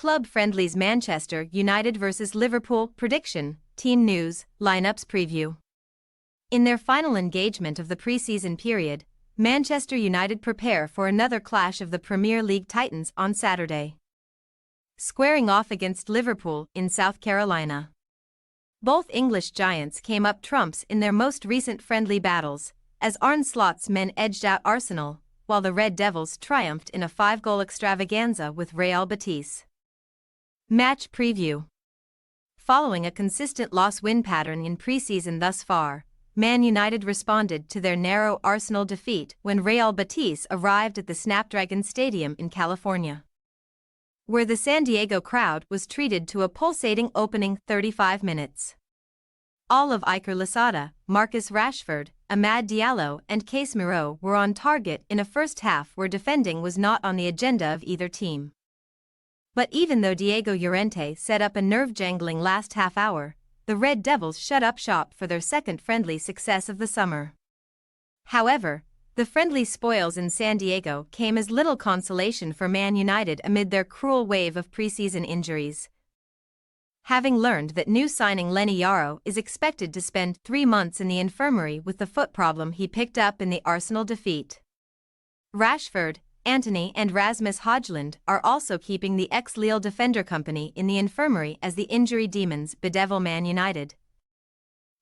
Club Friendlies Manchester United vs Liverpool prediction, team news, lineups preview. In their final engagement of the pre-season period, Manchester United prepare for another clash of the Premier League titans on Saturday, squaring off against Liverpool in South Carolina. Both English giants came up trumps in their most recent friendly battles, as Arne Slot's men edged out Arsenal, while the Red Devils triumphed in a 5-goal extravaganza with Real Betis. Match preview. Following a consistent loss-win pattern in pre-season thus far, Man United responded to their narrow Arsenal defeat when Real Betis arrived at the Snapdragon Stadium in California, where the San Diego crowd was treated to a pulsating opening 35 minutes. All of Iker Losada, Marcus Rashford, Amad Diallo and Casemiro were on target in a first half where defending was not on the agenda of either team. But even though Diego Llorente set up a nerve-jangling last half hour, the Red Devils shut up shop for their second friendly success of the summer. However, the friendly spoils in San Diego came as little consolation for Man United amid their cruel wave of preseason injuries. Having learned that new signing Lenny Yaro is expected to spend 3 months in the infirmary with the foot problem he picked up in the Arsenal defeat, Rashford, Antony and Rasmus Højlund are also keeping the ex-Lille defender company in the infirmary as the injury demons bedevil Man United,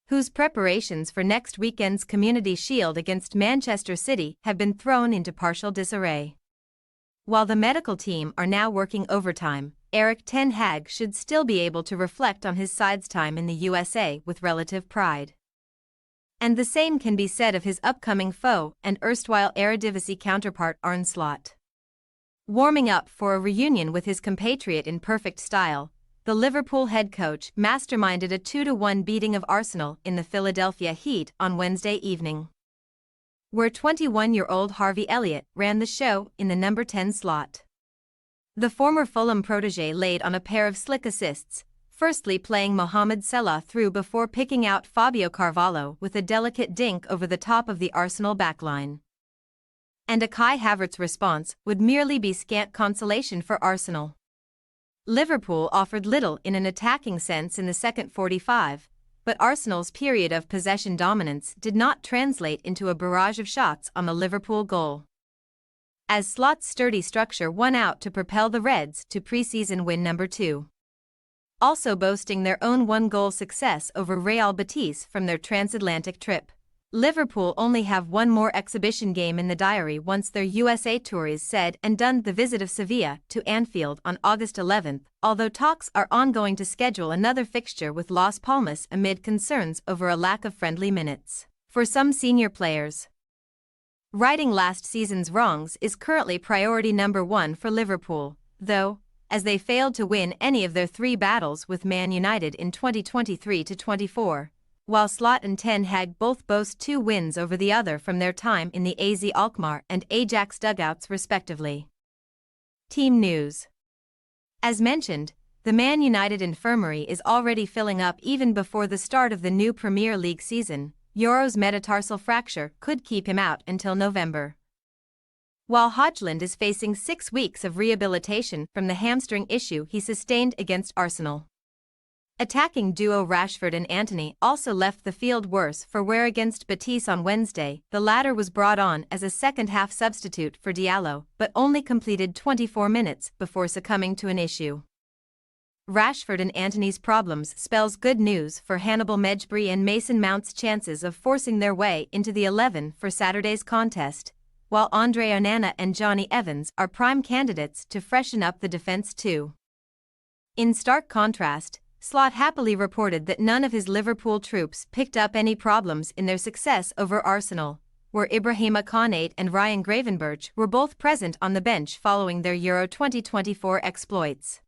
whose preparations for next weekend's Community Shield against Manchester City have been thrown into partial disarray. While the medical team are now working overtime, Erik ten Hag should still be able to reflect on his side's time in the USA with relative pride. And the same can be said of his upcoming foe and erstwhile Eredivisie counterpart Arne Slot. Warming up for a reunion with his compatriot in perfect style, the Liverpool head coach masterminded a 2-1 beating of Arsenal in the Philadelphia Heat on Wednesday evening, where 21-year-old Harvey Elliott ran the show in the number 10 slot. The former Fulham protégé laid on a pair of slick assists, firstly playing Mohamed Salah through before picking out Fabio Carvalho with a delicate dink over the top of the Arsenal backline. And a Kai Havertz response would merely be scant consolation for Arsenal. Liverpool offered little in an attacking sense in the second 45, but Arsenal's period of possession dominance did not translate into a barrage of shots on the Liverpool goal, as Slot's sturdy structure won out to propel the Reds to pre-season win number 2. Also boasting their own 1-goal success over Real Betis from their transatlantic trip, Liverpool only have one more exhibition game in the diary once their USA tour is said and done, the visit of Sevilla to Anfield on August 11, although talks are ongoing to schedule another fixture with Las Palmas amid concerns over a lack of friendly minutes for some senior players. Righting last season's wrongs is currently priority number 1 for Liverpool, though, as they failed to win any of their 3 battles with Man United in 2023-24, while Slot and Ten Hag both boast 2 wins over the other from their time in the AZ Alkmaar and Ajax dugouts respectively. Team news. As mentioned, the Man United infirmary is already filling up even before the start of the new Premier League season. Yoro's metatarsal fracture could keep him out until November, while Højlund is facing 6 weeks of rehabilitation from the hamstring issue he sustained against Arsenal. Attacking duo Rashford and Antony also left the field worse for wear against Betis on Wednesday. The latter was brought on as a second-half substitute for Diallo, but only completed 24 minutes before succumbing to an issue. Rashford and Antony's problems spells good news for Hannibal Mejbri and Mason Mount's chances of forcing their way into the 11 for Saturday's contest, while Andre Onana and Johnny Evans are prime candidates to freshen up the defense too. In stark contrast, Slot happily reported that none of his Liverpool troops picked up any problems in their success over Arsenal, where Ibrahima Konate and Ryan Gravenberch were both present on the bench following their Euro 2024 exploits.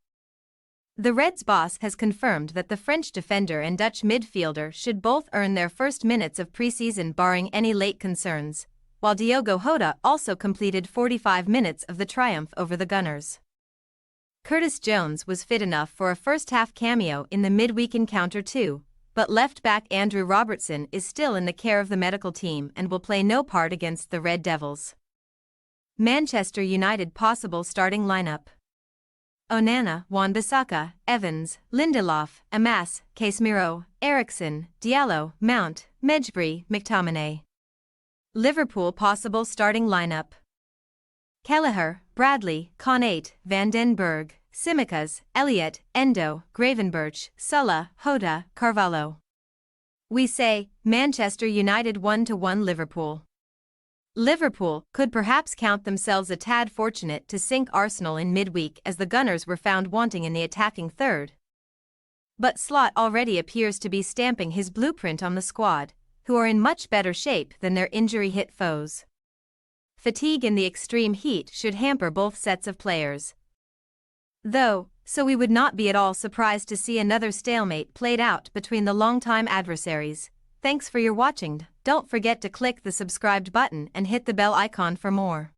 The Reds' boss has confirmed that the French defender and Dutch midfielder should both earn their first minutes of pre-season barring any late concerns, while Diogo Jota also completed 45 minutes of the triumph over the Gunners. Curtis Jones was fit enough for a first-half cameo in the midweek encounter too, but left-back Andrew Robertson is still in the care of the medical team and will play no part against the Red Devils. Manchester United possible starting lineup. Onana, Wan-Bissaka, Evans, Lindelof, Amas, Casemiro, Eriksen, Diallo, Mount, Mejbri, McTominay. Liverpool possible starting lineup: Kelleher, Bradley, Konate, Van den Berg, Tsimikas, Elliott, Endo, Gravenberch, Sulla, Hoda, Carvalho. We say, Manchester United 1-1 Liverpool. Liverpool could perhaps count themselves a tad fortunate to sink Arsenal in midweek, as the Gunners were found wanting in the attacking third. But Slot already appears to be stamping his blueprint on the squad, who are in much better shape than their injury-hit foes. Fatigue in the extreme heat should hamper both sets of players, though, so we would not be at all surprised to see another stalemate played out between the longtime adversaries. Thanks for your watching. Don't forget to click the subscribed button and hit the bell icon for more.